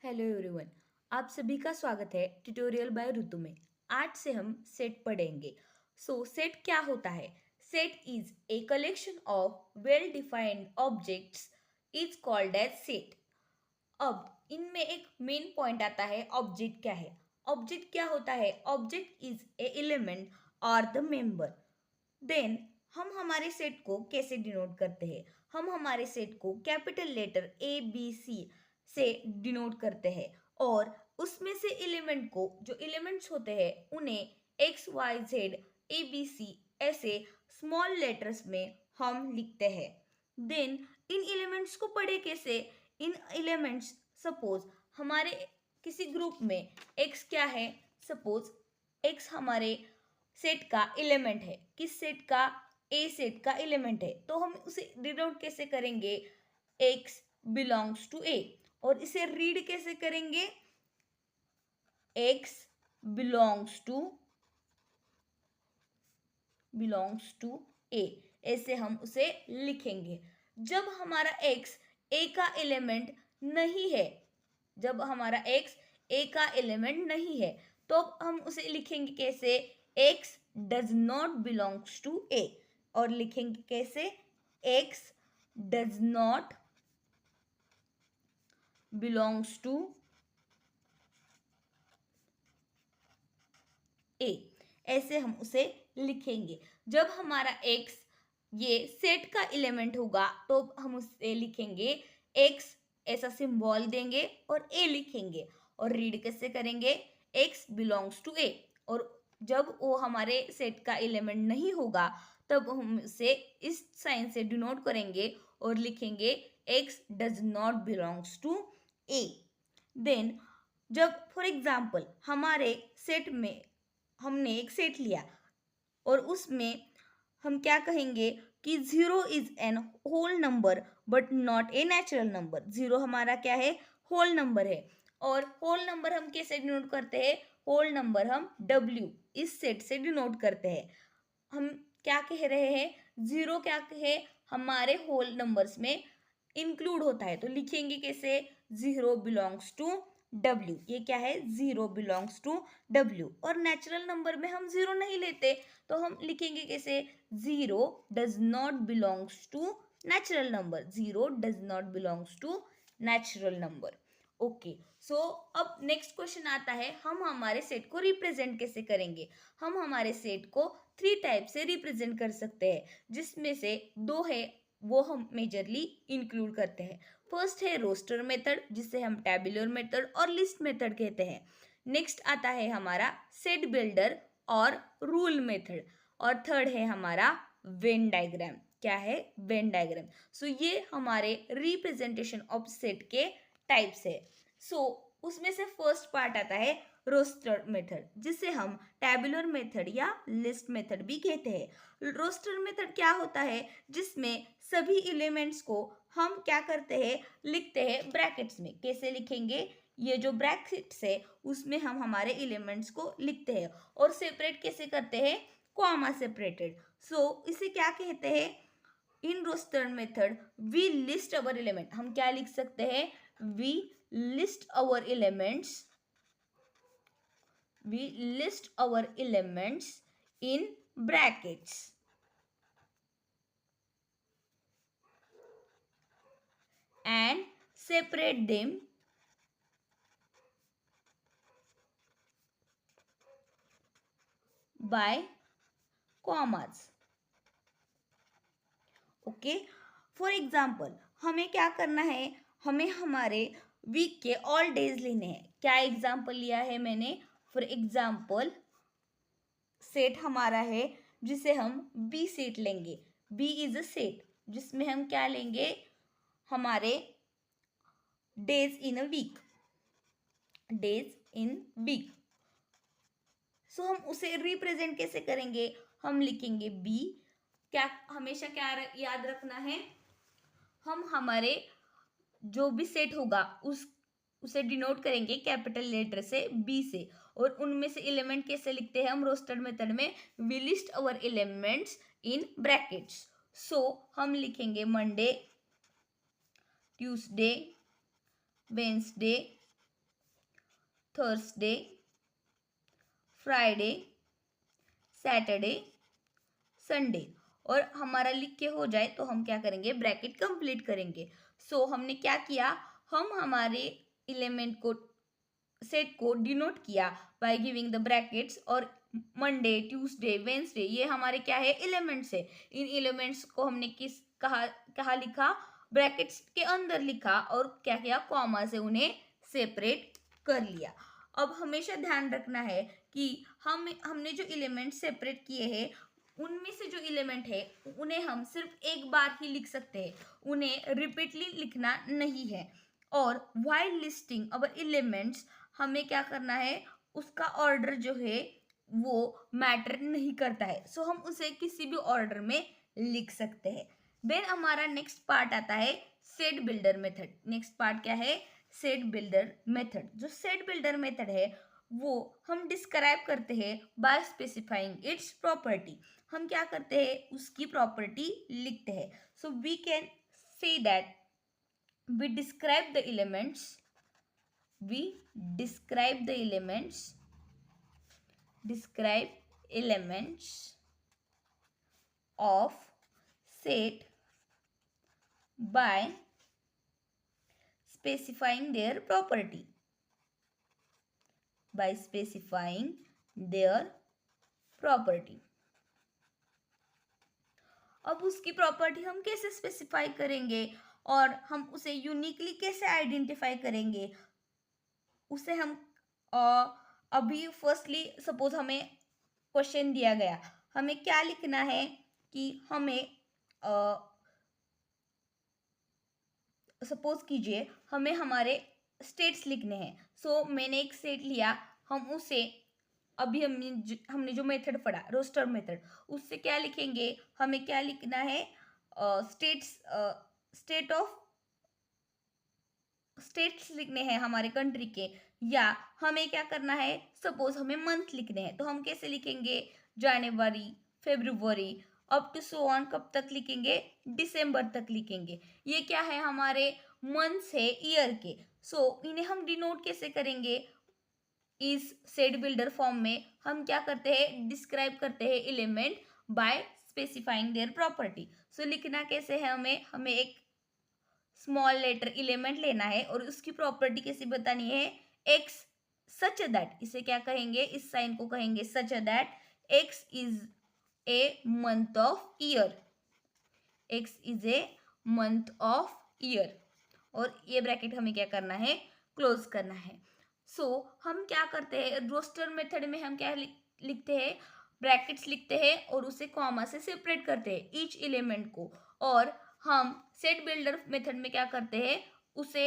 Hello everyone. आप सभी का स्वागत है ट्यूटोरियल बाय ऋतु में। आज से हम सेट पढ़ेंगे। सेट क्या होता है? Set is a collection of well defined objects is called as set. अब इनमें एक मेन पॉइंट आता है, ऑब्जेक्ट क्या है। ऑब्जेक्ट क्या होता है? ऑब्जेक्ट इज ए एलिमेंट और द मेंबर। देन हम हमारे सेट को कैसे डिनोट करते हैं? हम हमारे सेट को कैपिटल लेटर ABC से डिनोट करते हैं और उसमें से एलिमेंट को, जो एलिमेंट्स होते हैं उन्हें XYZ ABC ऐसे स्मॉल लेटर्स में हम लिखते हैं। देन इन एलिमेंट्स को पढ़े कैसे? इन एलिमेंट्स, सपोज हमारे किसी ग्रुप में X क्या है, सपोज X हमारे सेट का एलिमेंट है। किस सेट का? ए सेट का एलिमेंट है। तो हम उसे डिनोट कैसे करेंगे? X belongs to A. और इसे रीड कैसे करेंगे? X belongs to A. ऐसे हम उसे लिखेंगे। जब हमारा X ए का एलिमेंट नहीं है, जब हमारा X ए का एलिमेंट नहीं है, तो हम उसे लिखेंगे कैसे? X does not belongs to A. और लिखेंगे कैसे? X does not belongs to A. ऐसे हम उसे लिखेंगे। जब हमारा X ये सेट का एलिमेंट होगा तो हम उसे लिखेंगे X, ऐसा सिंबल देंगे और A लिखेंगे। और रीड कैसे करेंगे? X belongs to A। और जब वो हमारे सेट का एलिमेंट नहीं होगा तब हम उसे इस साइन से डिनोट करेंगे और लिखेंगे X does not belongs to A। Then जब फॉर एग्जाम्पल हमारे सेट में हमने एक सेट लिया और उसमें हम क्या कहेंगे कि 0 is an whole number but not a natural number. 0 हमारा क्या है? होल नंबर है। और होल नंबर हम कैसे डिनोट करते हैं? होल नंबर हम W इस सेट से डिनोट करते हैं। हम क्या कह रहे हैं? 0 क्या है? हमारे होल नंबर्स में इंक्लूड होता है। तो लिखेंगे कैसे? 0 बिलोंग्स टू W। ये क्या है? 0 बिलोंग्स टू W। और नेचुरल नंबर में हम 0 नहीं लेते, तो हम लिखेंगे कैसे? 0 does not belongs to natural number. 0 does not belongs to natural number. Okay, so अब नेक्स्ट क्वेश्चन आता है, हम हमारे सेट को रिप्रेजेंट कैसे करेंगे? हम हमारे सेट को 3 टाइप से रिप्रेजेंट कर सकते हैं, जिसमें से 2 है वो हम मेजरली इंक्लूड करते हैं। फर्स्ट है रोस्टर मेथड, जिसे हम टेबुलर मेथड और लिस्ट मेथड कहते हैं। नेक्स्ट आता है हमारा सेट बिल्डर और रूल मेथड। और थर्ड है हमारा वेन डायग्राम। क्या है? Venn diagram. सो ये हमारे रिप्रेजेंटेशन ऑफ सेट के टाइप्स है। उसमें से फर्स्ट पार्ट आता है रोस्टर मेथड, जिसे हम टेबुलर मेथड या लिस्ट मेथड भी कहते हैं। रोस्टर मेथड क्या होता है? जिसमें सभी एलिमेंट्स को हम क्या करते हैं? लिखते हैं ब्रैकेट्स में। कैसे लिखेंगे? ये जो ब्रैकेट्स है उसमें हम हमारे एलिमेंट्स को लिखते हैं। और सेपरेट कैसे करते हैं? Comma separated. इसे क्या कहते हैं? In roster method we list our element. हम क्या लिख सकते हैं? We list our elements, in brackets and separate them by commas. Okay, for example हमें क्या करना है? हमें हमारे वीक के ऑल डेज लेने हैं। क्या एग्जाम्पल लिया है मैंने? फॉर एग्जाम्पल सेट हमारा है जिसे हम बी सेट लेंगे। बी इज अ सेट जिसमें हम क्या लेंगे? हमारे days in a week, days in week. हम उसे रिप्रेजेंट कैसे करेंगे? हम लिखेंगे बी। क्या हमेशा क्या याद रखना है? हम हमारे जो भी सेट होगा उसे डिनोट करेंगे कैपिटल लेटर से बी से। और उनमें से एलिमेंट कैसे लिखते हैं हम रोस्टर मेथड में? We list our elements in brackets. हम लिखेंगे Monday, Tuesday, Wednesday, Thursday, Friday, Saturday, Sunday. और हमारा लिख के हो जाए तो हम क्या करेंगे, ब्रैकेट कंप्लीट करेंगे। सो हमने क्या किया, हम हमारे एलिमेंट को, सेट को डिनोट किया बाय गिविंग द ब्रैकेट्स, और मंडे, ट्यूसडे, वेंसडे ये हमारे क्या है, एलिमेंट्स है। इन एलिमेंट्स को हमने किस कहा लिखा, ब्रैकेट्स के अंदर लिखा, और क्या किया, कॉमा से उन्हें सेपरेट कर लिया। अब हमेशा ध्यान रखना है कि हमने जो एलिमेंट सेपरेट किए हैं उनमें से जो एलिमेंट है उन्हें हम सिर्फ एक बार ही लिख सकते हैं, उन्हें रिपीटली लिखना नहीं है। और व्हाइल लिस्टिंग अवर एलिमेंट्स, हमें क्या करना है, उसका ऑर्डर जो है वो मैटर नहीं करता है। सो हम उसे किसी भी ऑर्डर में लिख सकते हैं। देन हमारा नेक्स्ट पार्ट आता है set builder method. Next part क्या है, सेट बिल्डर मेथड। जो सेट बिल्डर मेथड है वो हम डिस्क्राइब करते हैं बाय स्पेसिफाइंग इट्स प्रॉपर्टी। हम क्या करते हैं, उसकी प्रॉपर्टी लिखते हैं। So we can say that we describe the elements we describe the elements of set by specifying their property, अब उसकी प्रॉपर्टी हम कैसे स्पेसिफाई करेंगे और हम उसे यूनिकली कैसे आइडेंटिफाई करेंगे, उसे हम अभी फर्स्टली सपोज हमें क्वेश्चन दिया गया, हमें क्या लिखना है कि हमें सपोज कीजिए हमें हमारे स्टेट्स लिखने हैं। सो मैंने एक स्टेट लिया, हम उसे अभी हमने जो मेथड पढ़ा रोस्टर मेथड, उससे क्या लिखेंगे, हमें क्या लिखना है, स्टेट्स लिखने हैं हमारे कंट्री के, या हमें क्या करना है, सपोज हमें मंथ लिखने हैं तो हम कैसे लिखेंगे, जनवरी, फरवरी, अप टू सो ऑन, कब तक लिखेंगे, दिसंबर तक लिखेंगे। ये क्या है, हमारे मंथ्स है ईयर के। सो इन्हें हम डिनोट कैसे करेंगे, इस सेट बिल्डर फॉर्म में हम क्या करते हैं, डिस्क्राइब करते हैं element by specifying their property. So लिखना कैसे है, हमें एक स्मॉल लेटर एलिमेंट लेना है और उसकी प्रॉपर्टी कैसे बतानी है, एक्स सच दैट, इसे क्या कहेंगे, इस साइन को कहेंगे सच that X is a month of year, x is a month of year, और ये ब्रैकेट हमें क्या करना है, क्लोज करना है। सो हम क्या करते हैं, रोस्टर मेथड में हम क्या लिखते हैं, ब्रैकेट्स लिखते हैं और उसे कॉमा से सेपरेट करते हैं ईच एलिमेंट को। और हम सेट बिल्डर मेथड में क्या करते हैं, उसे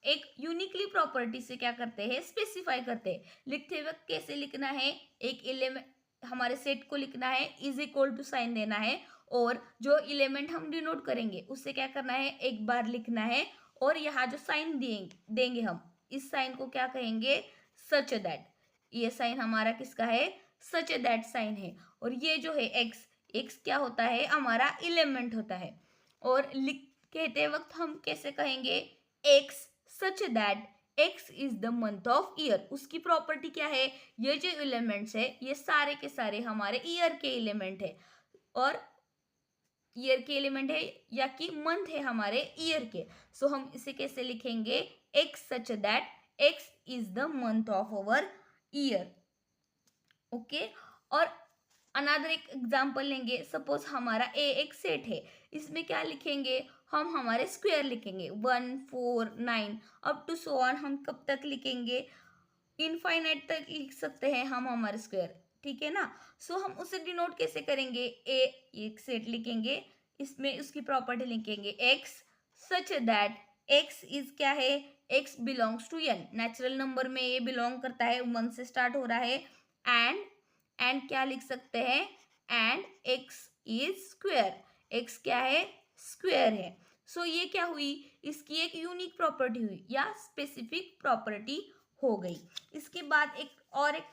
एक यूनिकली प्रॉपर्टी से क्या करते हैं, स्पेसिफाई करते हैं। लिखते वक्त कैसे लिखना है, एक एलिमेंट हमारे सेट को लिखना है, इज इक्वल टू साइन देना है, और जो एलिमेंट हम डिनोट करेंगे उससे क्या करना है, एक बार लिखना है, और यहाँ जो साइन देंगे हम, इस साइन को क्या कहेंगे, सच दैट। ये साइन हमारा किसका है, सच दैट साइन है। और ये जो है एक्स, एक्स क्या होता है, हमारा एलिमेंट होता है। और लिख कहते वक्त हम कैसे कहेंगे, x such that X is the month of year. उसकी प्रॉपर्टी क्या है, ये जो एलिमेंट्स है ये सारे के सारे हमारे ईयर के एलिमेंट है, और ईयर के एलिमेंट है या कि मंथ है हमारे ईयर के। सो हम इसे कैसे लिखेंगे, X such that X is the month of our year. Okay, और अनदर एक एग्जाम्पल लेंगे, सपोज हमारा ए एक सेट है, इसमें क्या लिखेंगे, हम हमारे स्क्वायर लिखेंगे 1 4 9 अप टू सो ऑन, हम कब तक लिखेंगे, इनफाइनाइट तक लिख सकते हैं हम हमारे स्क्वायर, ठीक है ना। सो हम उसे डिनोट कैसे करेंगे, ए एक सेट लिखेंगे, इसमें उसकी प्रॉपर्टी लिखेंगे X such that X is क्या है, X belongs to N, natural number में ये बिलोंग करता है, 1 से स्टार्ट हो रहा है, एंड क्या लिख सकते हैं, and x is square, x क्या है, स्क्वायर है। सो ये क्या हुई, इसकी एक यूनिक प्रॉपर्टी हुई या स्पेसिफिक प्रॉपर्टी हो गई। इसके बाद एक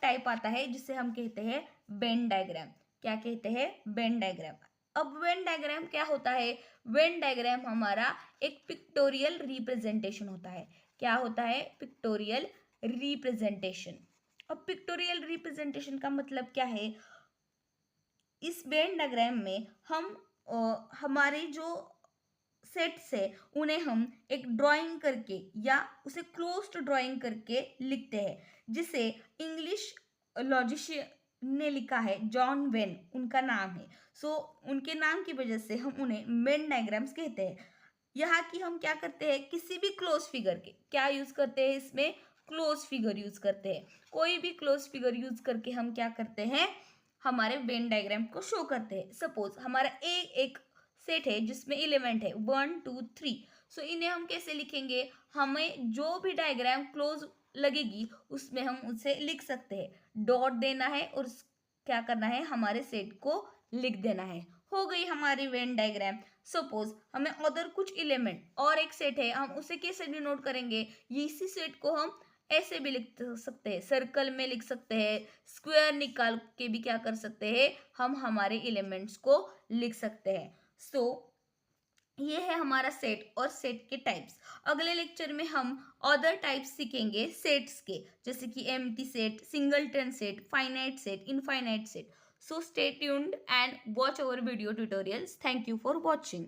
टाइप आता है जिसे हम कहते हैं वेन डायग्राम। क्या कहते हैं, वेन डायग्राम। अब वेन डायग्राम क्या होता है, वेन डायग्राम हमारा एक पिक्टोरियल रिप्रेजेंटेशन होता है। क्या होता है, पिक्टोरियल रिप्रेजेंटेशन। अब पिक्टोरियल रिप्रेजेंटेशन का मतलब क्या है? इस वेन डायग्राम में हम हमारे जो सेट्स है उन्हें हम एक ड्राइंग करके या उसे क्लोज्ड ड्राइंग करके लिखते हैं, जिसे इंग्लिश लॉजिशियन ने लिखा है, जॉन वेन उनका नाम है। सो उनके नाम की वजह से हम उन्हें वेन डायग्राम्स कहते हैं। यहाँ की हम क्या करते हैं, किसी भी क्लोज फिगर के क्या यूज करते हैं, इसमें क्लोज फिगर यूज करते हैं। कोई भी क्लोज फिगर यूज करके हम क्या करते हैं, हमारे वेन डायग्राम को शो करते हैं। सपोज हमारा एक सेट है जिसमें एलिमेंट है 1 2 3। सो इन्हें हम कैसे लिखेंगे, हमें जो भी डायग्राम क्लोज लगेगी उसमें हम उसे लिख सकते हैं। डॉट देना है और क्या करना है, हमारे सेट को लिख देना है। हो गई हमारी वेन डायग्राम। सपोज हमें अदर कुछ एलिमेंट और एक सेट है, हम उसे कैसे डिनोट करेंगे, इसी सेट को हम ऐसे भी लिख सकते हैं, सर्कल में लिख सकते हैं, स्क्वायर निकाल के भी क्या कर सकते हैं, हम हमारे एलिमेंट्स को लिख सकते हैं। सो ये है हमारा सेट और सेट के टाइप्स। अगले लेक्चर में हम अदर टाइप्स सीखेंगे सेट्स के, जैसे कि empty set, singleton set, finite set, infinite set. So stay tuned and watch our video tutorials. Thank you for watching.